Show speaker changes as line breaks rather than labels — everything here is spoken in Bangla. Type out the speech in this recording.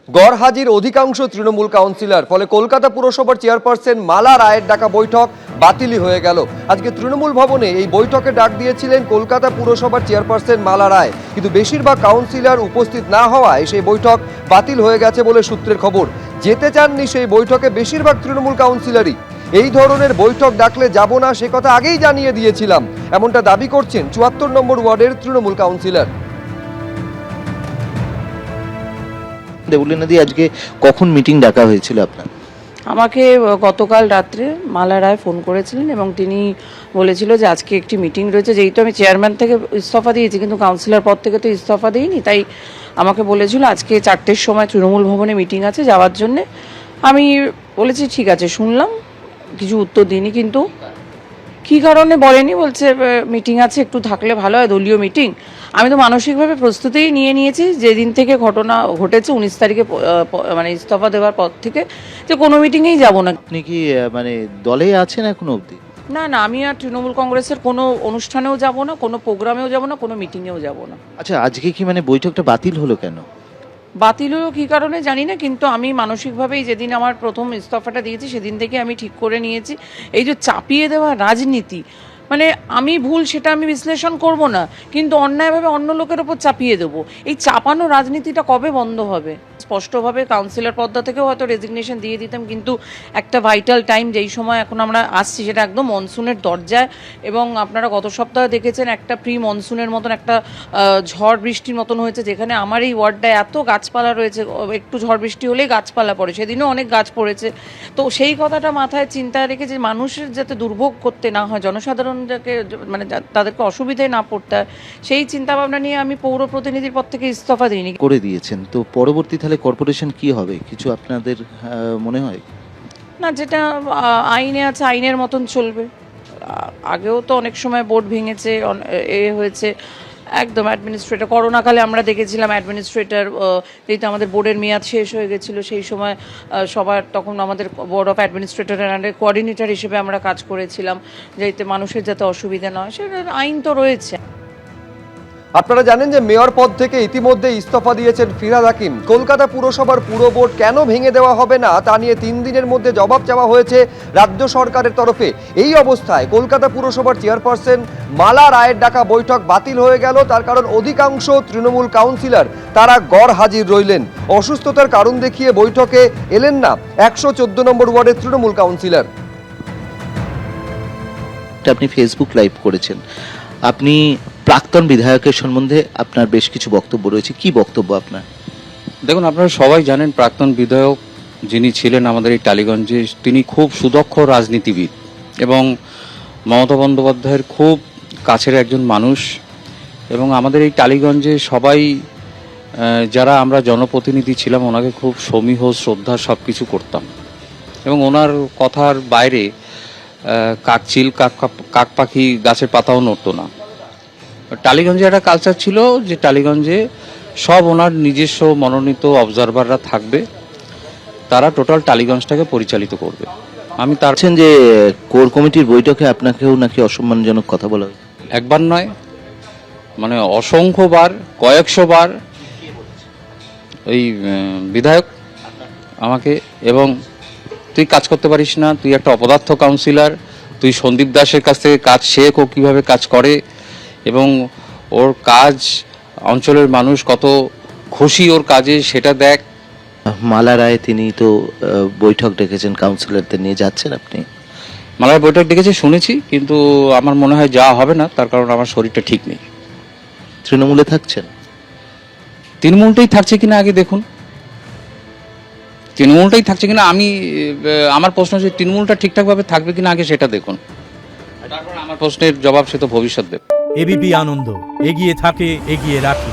গড়হাজির অধিকাংশ তৃণমূল কাউন্সিলর, ফলে কলকাতা পুরসভার চেয়ারপারসন মালা রায়ের ডাকা বৈঠক বাতিলই হয়ে গেল। আজকে তৃণমূল ভবনে এই বৈঠকে ডাক দিয়েছিলেন কলকাতা পুরসভার চেয়ারপারসন মালা রায়, কিন্তু বেশিরভাগ কাউন্সিলর উপস্থিত না হওয়ায় সেই বৈঠক বাতিল হয়ে গেছে বলে সূত্রের খবর। যেতে চাননি সেই বৈঠকে বেশিরভাগ তৃণমূল কাউন্সিলরই। এই ধরনের বৈঠক ডাকলে যাব না সে কথা আগেই জানিয়ে দিয়েছিলাম, এমনটা দাবি করছেন ৭৪ নম্বর ওয়ার্ডের তৃণমূল কাউন্সিলর।
দেবলীনাদি, আজকে কখন মিটিং ডাকা হয়েছিল আপনার?
আমাকে গতকাল রাত্রে মালা রায় ফোন করেছিলেন এবং তিনি বলেছিল যে আজকে একটি মিটিং রয়েছে। যেহেতু আমি চেয়ারম্যান থেকে ইস্তফা দিয়েছি কিন্তু কাউন্সিলর পদ থেকে তো ইস্তফা দিইনি, তাই আমাকে বলেছিল আজকে 4টের সময় তৃণমূল ভবনে মিটিং আছে যাওয়ার জন্যে। আমি বলেছি ঠিক আছে, শুনলাম, কিছু উত্তর দিইনি। কিন্তু কী কারণে বলেনি, বলছে মিটিং আছে, একটু থাকলে ভালো হয়, দলীয় মিটিং। আমি তো মানসিকভাবে প্রস্তুতিই নিয়ে নিয়েছি যেদিন থেকে ঘটনা ঘটেছে 19 তারিখে মানে ইস্তফা দেওয়ার পর থেকে, যে কোনো মিটিংয়েই যাব না।
আপনি কি মানে দলে আছেন এখনো অবধি?
না না, আমি আর তৃণমূল কংগ্রেসের কোনো অনুষ্ঠানেও যাব না, কোনো প্রোগ্রামেও যাব না, কোনো মিটিংয়েও যাব না।
আচ্ছা, আজকে কি মানে বৈঠকটা বাতিল হলো কেন?
বাতিল হলো কী কারণে জানি না, কিন্তু আমি মানসিকভাবেই যেদিন আমার প্রথম ইস্তফাটা দিয়েছি সেদিন থেকে আমি ঠিক করে নিয়েছি এই যে চাপিয়ে দেওয়া রাজনীতি, মানে আমি ভুল সেটা আমি বিশ্লেষণ করব না, কিন্তু অন্যায়ভাবে অন্য লোকের ওপর চাপিয়ে দেবো, এই চাপানো রাজনীতিটা কবে বন্ধ হবে? স্পষ্টভাবে কাউন্সিলর পদটা থেকেও হয়তো রেজিগনেশন দিয়ে দিতাম, কিন্তু একটা ভাইটাল টাইম যেই সময় এখন আমরা আসছি সেটা একদম মনসুনের দরজায়, এবং আপনারা গত সপ্তাহে দেখেছেন একটা প্রি মনসুনের মতন একটা ঝড় বৃষ্টির মতন হয়েছে, যেখানে আমার এই ওয়ার্ডটায় এত গাছপালা রয়েছে, একটু ঝড় বৃষ্টি হলেই গাছপালা পড়ে, সেদিনও অনেক গাছ পড়েছে। তো সেই কথাটা মাথায় চিন্তায় রেখে যে মানুষের যাতে দুর্ভোগ করতে না হয়, জনসাধারণ যাকে মানে তাদেরকে অসুবিধায় না পড়তে হয়, সেই চিন্তাভাবনা নিয়ে আমি পৌর প্রতিনিধির পদ থেকে ইস্তফা দিইনি।
করে দিয়েছেন তো, পরবর্তী তাহলে কর্পোরেশন কি হবে কিছু আপনাদের মনে হয়?
না, যেটা আইনে আছে আইনের মতন চলবে। আগেও তো অনেক সময় বোর্ড ভেঙেছে, হয়েছে, একদম অ্যাডমিনিস্ট্রেটর করোনাকালে আমরা দেখেছিলাম অ্যাডমিনিস্ট্রেটর, যেহেতু আমাদের বোর্ডের মেয়াদ শেষ হয়ে গেছিলো সেই সময় সবার, তখন আমাদের বোর্ড অফ অ্যাডমিনিস্ট্রেটরের আন্ডারে কোঅর্ডিনেটর হিসেবে আমরা কাজ করেছিলাম, যাতে মানুষের যাতে অসুবিধা না হয়, সেটার আইন তো রয়েছে।
আপনারা জানেন যে মেয়র পদ থেকে ইতিমধ্যে ইস্তফা দিয়েছেন ফিরহাদ হাকিম। কলকাতা পুরসভার পুরো বোর্ড কেন ভেঙে দেওয়া হবে না তা নিয়ে 3 দিনের মধ্যে জবাব চাওয়া হয়েছে রাজ্য সরকারের তরফে। এই অবস্থায় কলকাতা পুরসভার চেয়ারপারসন মালা রায়ের ডাকা বৈঠক বাতিল হয়ে গেল। তার কারণ অধিকাংশ তৃণমূল কাউন্সিলর তারা গড় হাজির রইলেন। অসুস্থতার কারণ দেখিয়ে বৈঠকে এলেন না 114 নম্বর ওয়ার্ডের তৃণমূল কাউন্সিলর।
আপনি ফেসবুক লাইভ করেছেন, আপনি প্রাক্তন বিধায়কের সম্বন্ধে আপনার বেশ কিছু বক্তব্য রয়েছে, কি বক্তব্য আপনার?
দেখুন, আপনারা সবাই জানেন প্রাক্তন বিধায়ক যিনি ছিলেন আমাদের এই টালিগঞ্জে, তিনি খুব সুদক্ষ রাজনীতিবিদ এবং মমতা বন্দ্যোপাধ্যায়ের খুব কাছের একজন মানুষ। এবং আমাদের এই টালিগঞ্জে সবাই যারা আমরা জনপ্রতিনিধি ছিলাম ওনাকে খুব সমীহ শ্রদ্ধা সব কিছু করতাম, এবং ওনার কথার বাইরে কাকচিল কাক পাখি গাছের পাতাও নড়তো না। টালিগঞ্জে একটা কালচার ছিল যে টালিগঞ্জে সব ওনার নিজস্ব মনোনীত অবজারভাররা থাকবে, তারা টোটাল টালিগঞ্জটাকে পরিচালিত করবে। আমি তার
যে কোর কমিটির বৈঠকে আপনাকেও নাকি অসম্মানজনক কথা বলা হয়েছে?
একবার নয়, মানে অসংখ্যবার, কয়েকশোবার ওই বিধায়ক আমাকে, এবং তুই কাজ করতে পারিস না, তুই একটা অপদার্থ কাউন্সিলর, তুই সন্দীপ দাসের কাছ থেকে কাজ শেখ, ও কীভাবে কাজ করে এবং ওর কাজ অঞ্চলের মানুষ কত খুশি ওর কাজে সেটা দেখ।
মালা রায় তিনি তো বৈঠক ডেকেছেন কাউন্সিলরদের নিয়ে, যাচ্ছেন আপনি?
মালার বৈঠক ডেকেছে শুনেছি, কিন্তু আমার মনে হয় যাওয়া হবে না, তার কারণ আমার শরীরটা ঠিক নেই।
তৃণমূলে থাকছেন?
তৃণমূলটাই থাকছে কিনা আগে দেখুন, তৃণমূলটাই থাকছে কিনা। আমার প্রশ্ন হচ্ছে তৃণমূলটা ঠিকঠাকভাবে থাকবে কিনা আগে সেটা দেখুন, তারপর আমার প্রশ্নের জবাব সে তো ভবিষ্যৎ দেবে।
এবিপি আনন্দ, এগিয়ে থাকে, এগিয়ে রাখে।